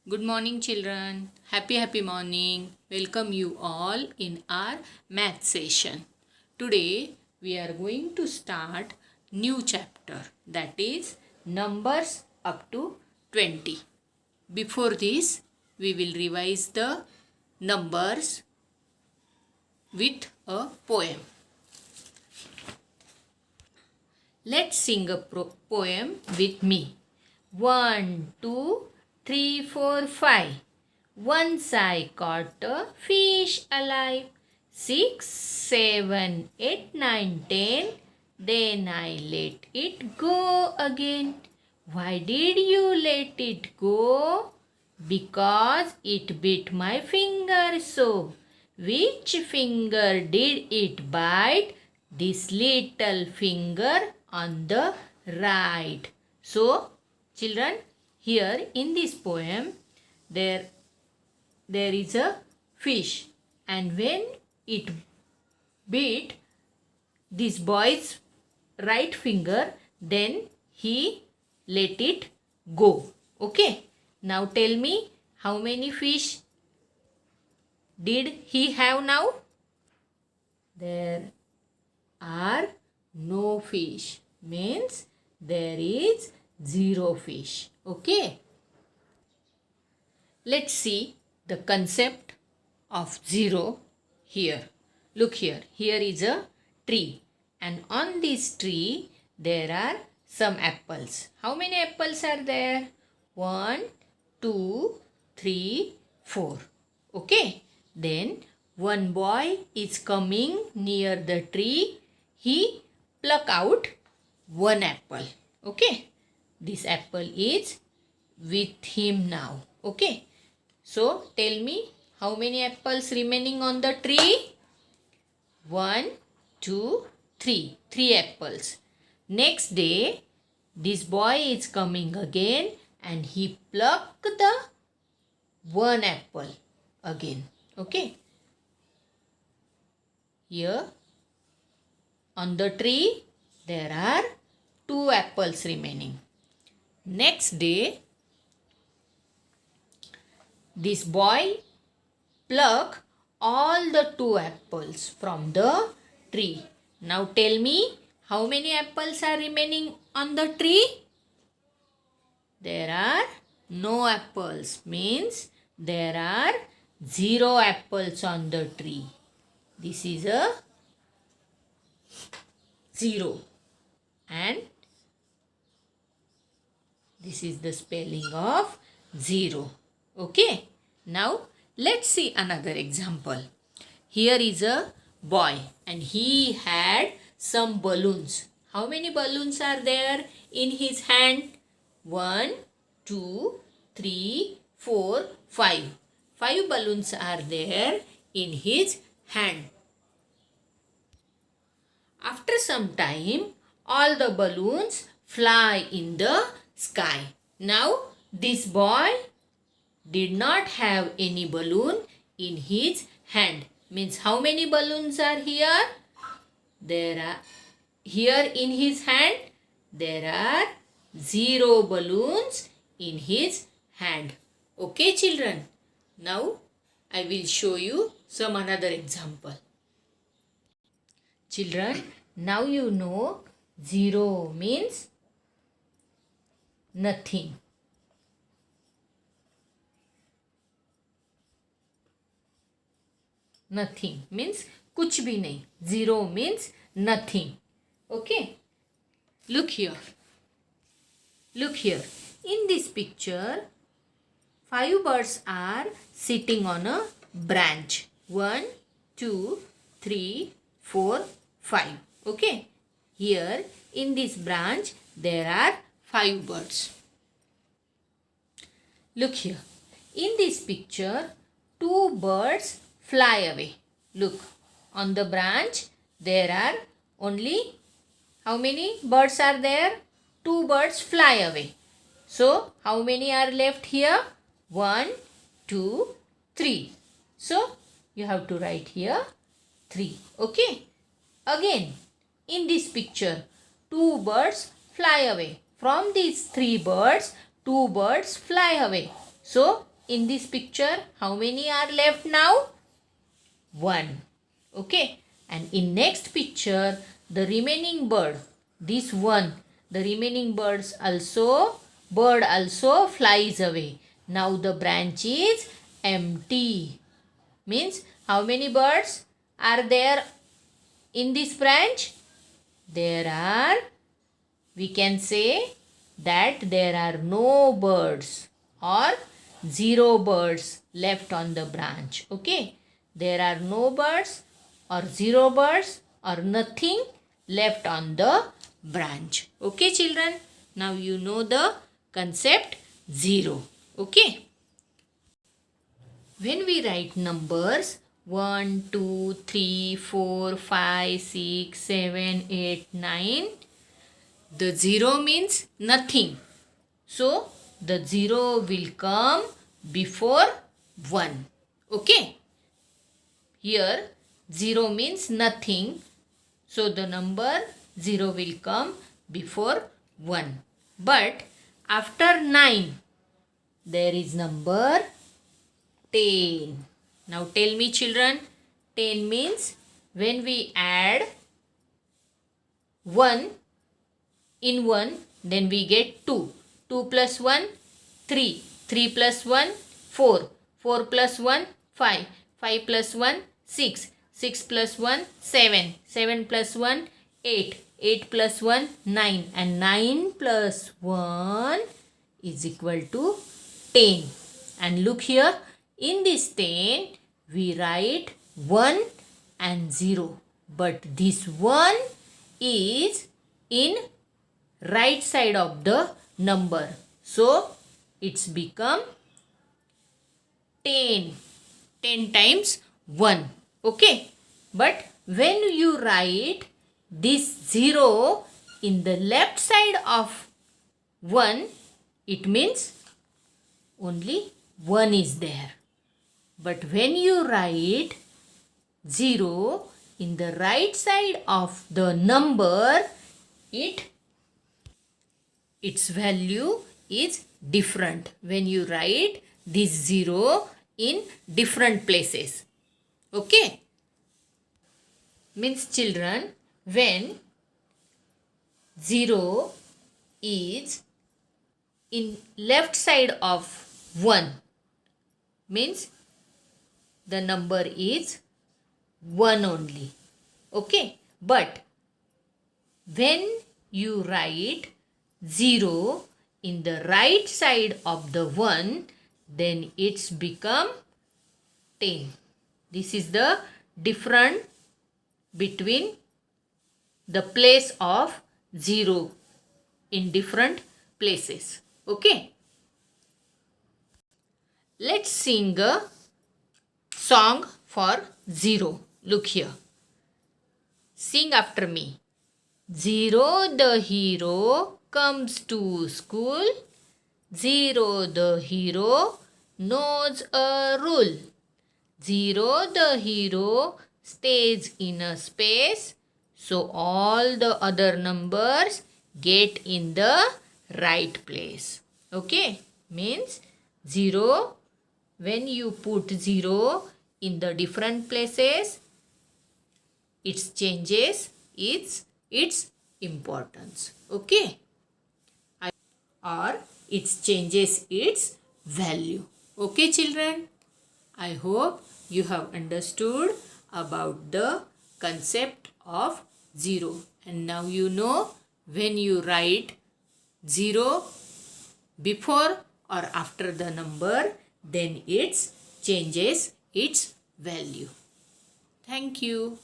Good morning, children. Happy morning. Welcome you all in our math session. Today we are going to start new chapter, that is numbers up to 20. Before this, we will revise the numbers with a poem. Let's sing a poem with me. 1, 2, 3, 4, 5. Once I caught a fish alive. 6, 7, 8, 9, 10. Then I let it go again. Why did you let it go? Because it bit my finger so. Which finger did it bite? This little finger on the right. So, children, here in this poem, there is a fish, and when it bit this boy's right finger, then he let it go. Okay. Now tell me, how many fish did he have now? There are no fish. Means there is 0 fish. Okay. Let's see the concept of 0 here. Look here. Here is a tree. And on this tree, there are some apples. How many apples are there? 1, 2, 3, 4. Okay. Then one boy is coming near the tree. He pluck out one apple. Okay. This apple is with him now. Okay. So tell me, how many apples remaining on the tree? 1, 2, 3. 3 apples. Next day, this boy is coming again and he plucked the one apple again. Okay. Here on the tree, there are 2 apples remaining. Next day, this boy pluck all the 2 apples from the tree. Now tell me, how many apples are remaining on the tree? There are no apples. Means there are 0 apples on the tree. This is a 0. And this is the spelling of 0. Okay. Now let's see another example. Here is a boy and he had some balloons. How many balloons are there in his hand? 1, 2, 3, 4, 5. 5 balloons are there in his hand. After some time, all the balloons fly in the sky. Now, this boy did not have any balloon in his hand. Means how many balloons are here? Here in his hand, there are 0 balloons in his hand. Okay, children. Now, I will show you some another example. Children, now you know 0 means nothing. Nothing means कुछ भी नहीं. 0 means nothing. Okay. Look here. Look here. In this picture, 5 birds are sitting on a branch. 1, 2, 3, 4, 5. Okay. Here in this branch, there are 5 birds. Look here. In this picture, 2 birds fly away. Look, on the branch, there are only, how many birds are there? 2 birds fly away. So, how many are left here? 1, 2, 3. So, you have to write here 3. Okay. Again, in this picture, 2 birds fly away. From these 3 birds, 2 birds fly away. So, in this picture, how many are left now? 1. Okay. And in next picture, the remaining bird, this one, the remaining bird also flies away. Now the branch is empty. Means how many birds are there in this branch? There are, we can say that there are no birds or 0 birds left on the branch. Okay. There are no birds or 0 birds or nothing left on the branch. Okay, children. Now you know the concept 0. Okay. When we write numbers 1, 2, 3, 4, 5, 6, 7, 8, 9, the 0 means nothing. So, the 0 will come before 1. Okay. Here 0 means nothing. So, the number 0 will come before 1. But after 9, there is number 10. Now tell me children, 10 means when we add 1 in 1, then we get 2. 2 plus 1, 3. 3 plus 1, 4. 4 plus 1, 5. 5 plus 1, 6. 6 plus 1, 7. 7 plus 1, 8. 8 plus 1, 9. And 9 plus 1 is equal to 10. And look here, in this 10, we write 1 and 0. But this 1 is in right side of the number. So, it's become 10. 10 times 1. Okay. But when you write this 0 in the left side of 1, it means only 1 is there. But when you write 0 in the right side of the number, its value is different when you write this 0 in different places. Okay. Means children, when 0 is in left side of 1, means the number is 1 only. Okay. But when you write 0 in the right side of the 1, then it's become 10. This is the difference between the place of 0 in different places. Okay. Let's sing a song for 0. Look here. Sing after me. 0 the hero comes to school. 0 the hero knows a rule. 0 the hero stays in a space, so all the other numbers get in the right place. Okay. Means 0, when you put 0 in the different places, it changes its importance. Okay. Or it changes its value. Okay children. I hope you have understood about the concept of 0. And now you know when you write 0 before or after the number, then it changes its value. Thank you.